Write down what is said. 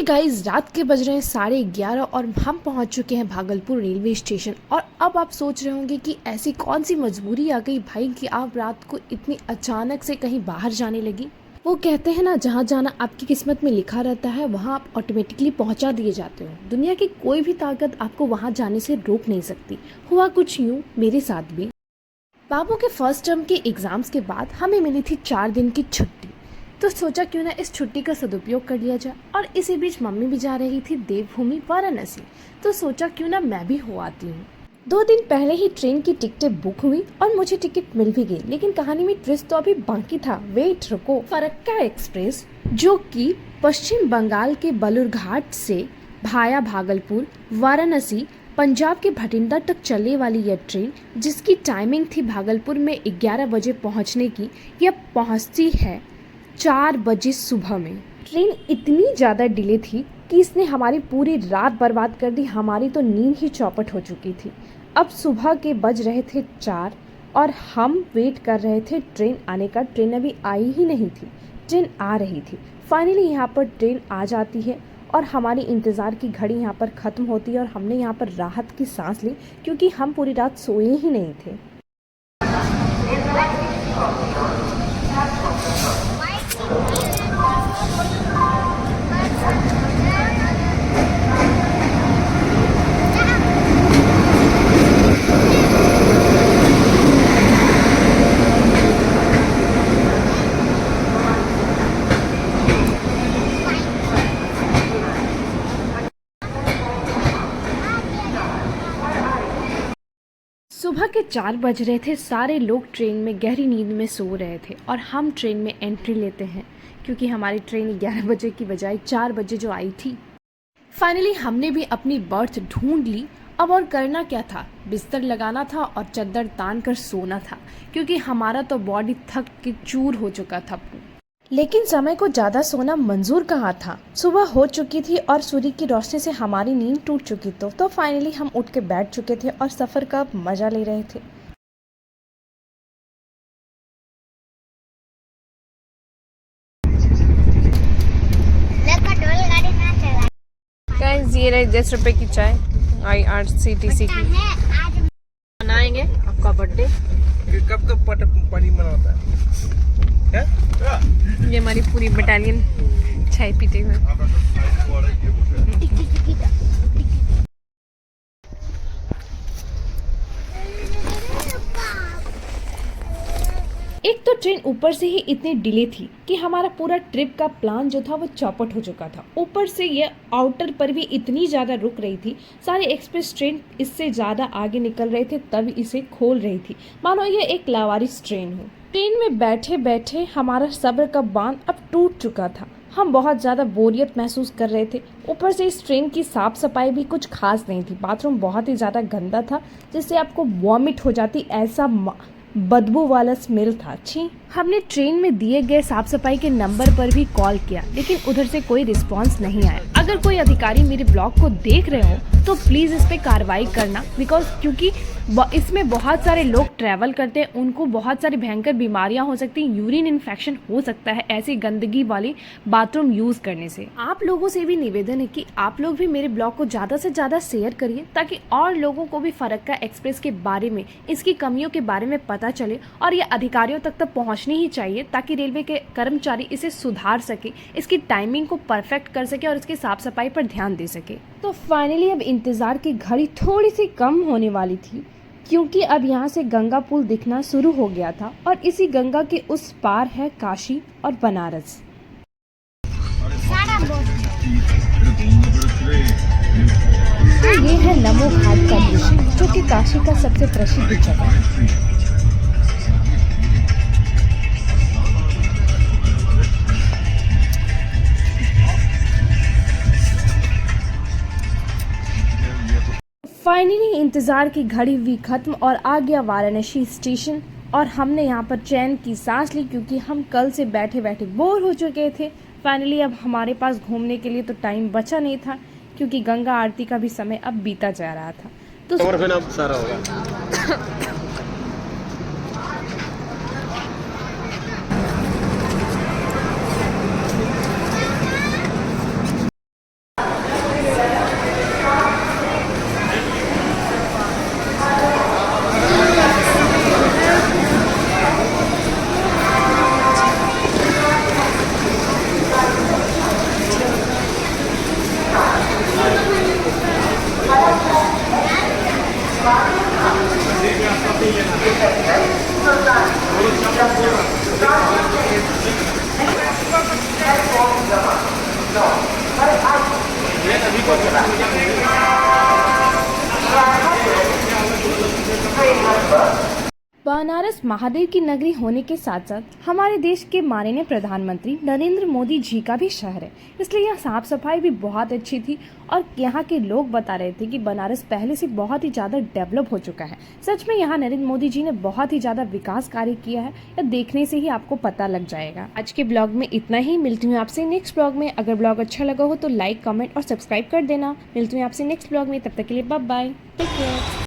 Guys, रात के बज रहे हैं 11:30 और हम पहुंच चुके हैं भागलपुर रेलवे स्टेशन। और अब आप सोच रहे होंगे कि ऐसी कौन सी मजबूरी आ गई भाई कि आप रात को इतनी अचानक से कहीं बाहर जाने लगी। वो कहते हैं ना, जहाँ जाना आपकी किस्मत में लिखा रहता है वहाँ आप ऑटोमेटिकली पहुँचा दिए जाते हो। दुनिया की कोई भी ताकत आपको वहाँ जाने से रोक नहीं सकती। हुआ कुछ यूँ मेरे साथ भी। बाबू के फर्स्ट टर्म के एग्ज़ाम्स के बाद हमें मिली थी 4 दिन की छुट्टी। तो सोचा क्यों ना इस छुट्टी का सदुपयोग कर लिया जाए। और इसी बीच मम्मी भी जा रही थी देवभूमि वाराणसी, तो सोचा क्यों ना मैं भी हो आती हूँ। 2 दिन पहले ही ट्रेन की टिकटें बुक हुई और मुझे टिकट मिल भी गई, लेकिन कहानी में ट्विस्ट तो अभी बाकी था। वेट, रुको। फरक्का एक्सप्रेस, जो कि पश्चिम बंगाल के बलुरघाट से भाया भागलपुर वाराणसी पंजाब के भटिंडा तक चलने वाली यह ट्रेन, जिसकी टाइमिंग थी भागलपुर में 11 बजे पहुंचने की, यह पहुंचती है 4 बजे सुबह में। ट्रेन इतनी ज़्यादा डिले थी कि इसने हमारी पूरी रात बर्बाद कर दी। हमारी तो नींद ही चौपट हो चुकी थी। अब सुबह के बज रहे थे 4 और हम वेट कर रहे थे ट्रेन आने का। ट्रेन अभी आई ही नहीं थी, ट्रेन आ रही थी। फाइनली यहाँ पर ट्रेन आ जाती है और हमारी इंतज़ार की घड़ी यहाँ पर ख़त्म होती है और हमने यहाँ पर राहत की सांस ली, क्योंकि हम पूरी रात सोए ही नहीं थे। सुबह के 4 बज रहे थे। सारे लोग ट्रेन में गहरी नींद में सो रहे थे और हम ट्रेन में एंट्री लेते हैं, क्योंकि हमारी ट्रेन 11 बजे की बजाय 4 बजे जो आई थी। फाइनली हमने भी अपनी बर्थ ढूंढ ली। अब और करना क्या था, बिस्तर लगाना था और चादर तान कर सोना था, क्योंकि हमारा तो बॉडी थक के चूर हो चुका था। लेकिन समय को ज़्यादा सोना मंजूर कहाँ था। सुबह हो चुकी थी और सूर्य की रोशनी से हमारी नींद टूट चुकी तो फाइनली हम उठ के बैठ चुके थे और सफ़र का मज़ा ले रहे थे। गाइस, ये रही 10 रुपए की चाय IRCTC की। मनाएंगे आपका बर्थडे। कब पानी मनाता है? ये हमारी पूरी बटालियन चाय पीते हुए। एक तो ट्रेन ऊपर से ही इतनी डिले थी कि हमारा पूरा ट्रिप का प्लान जो था वो चौपट हो चुका था। ऊपर से ये आउटर पर भी इतनी ज़्यादा रुक रही थी। सारे एक्सप्रेस ट्रेन इससे ज़्यादा आगे निकल रहे थे, तब इसे खोल रही थी, मानो ये एक लावारिस ट्रेन हो। ट्रेन में बैठे बैठे हमारा सब्र का बांध अब टूट चुका था। हम बहुत ज़्यादा बोरियत महसूस कर रहे थे। ऊपर से इस ट्रेन की साफ़ सफाई भी कुछ खास नहीं थी। बाथरूम बहुत ही ज़्यादा गंदा था, जिससे आपको वॉमिट हो जाती, ऐसा बदबू वाला स्मेल था। छी। हमने ट्रेन में दिए गए साफ सफाई के नंबर पर भी कॉल किया, लेकिन उधर से कोई रिस्पांस नहीं आया। अगर कोई अधिकारी मेरे ब्लॉग को देख रहे हो तो प्लीज़ इस पे कार्रवाई करना, क्योंकि इसमें बहुत सारे लोग ट्रैवल करते हैं, उनको बहुत सारी भयंकर बीमारियां हो सकती हैं। यूरिन इन्फेक्शन हो सकता है ऐसी गंदगी वाली बाथरूम यूज़ करने से। आप लोगों से भी निवेदन है कि आप लोग भी मेरे ब्लॉग को ज़्यादा से ज़्यादा शेयर करिए, ताकि और लोगों को भी फरक्का एक्सप्रेस के बारे में, इसकी कमियों के बारे में पता चले और ये अधिकारियों तक तो पहुँचनी ही चाहिए, ताकि रेलवे के कर्मचारी इसे सुधार सके, इसकी टाइमिंग को परफेक्ट कर सके और इसकी साफ सफाई पर ध्यान दे सके। तो फाइनली अब इंतज़ार की घड़ी थोड़ी सी कम होने वाली थी, क्योंकि अब यहाँ से गंगा पुल दिखना शुरू हो गया था और इसी गंगा के उस पार है काशी और बनारस। तो ये है नमो घाट का दृश्य, जो कि काशी का सबसे प्रसिद्ध जगह है। फाइनली इंतज़ार की घड़ी हुई ख़त्म और आ गया वाराणसी स्टेशन। और हमने यहाँ पर चैन की सांस ली, क्योंकि हम कल से बैठे बैठे बोर हो चुके थे। फाइनली अब हमारे पास घूमने के लिए तो टाइम बचा नहीं था, क्योंकि गंगा आरती का भी समय अब बीता जा रहा था। तो सारा होगा। बनारस महादेव की नगरी होने के साथ साथ हमारे देश के माननीय प्रधानमंत्री नरेंद्र मोदी जी का भी शहर है, इसलिए यहाँ साफ सफाई भी बहुत अच्छी थी और यहाँ के लोग बता रहे थे कि बनारस पहले से बहुत ही ज़्यादा डेवलप हो चुका है। सच में यहाँ नरेंद्र मोदी जी ने बहुत ही ज़्यादा विकास कार्य किया है, यह देखने से ही आपको पता लग जाएगा। आज के ब्लॉग में इतना ही, मिलती हूँ आपसे नेक्स्ट ब्लॉग में। अगर ब्लॉग अच्छा लगा हो तो लाइक, कमेंट और सब्सक्राइब कर देना। मिलती हूँ आपसे नेक्स्ट ब्लॉग में, तब तक के लिए बाय बाय, टेक केयर।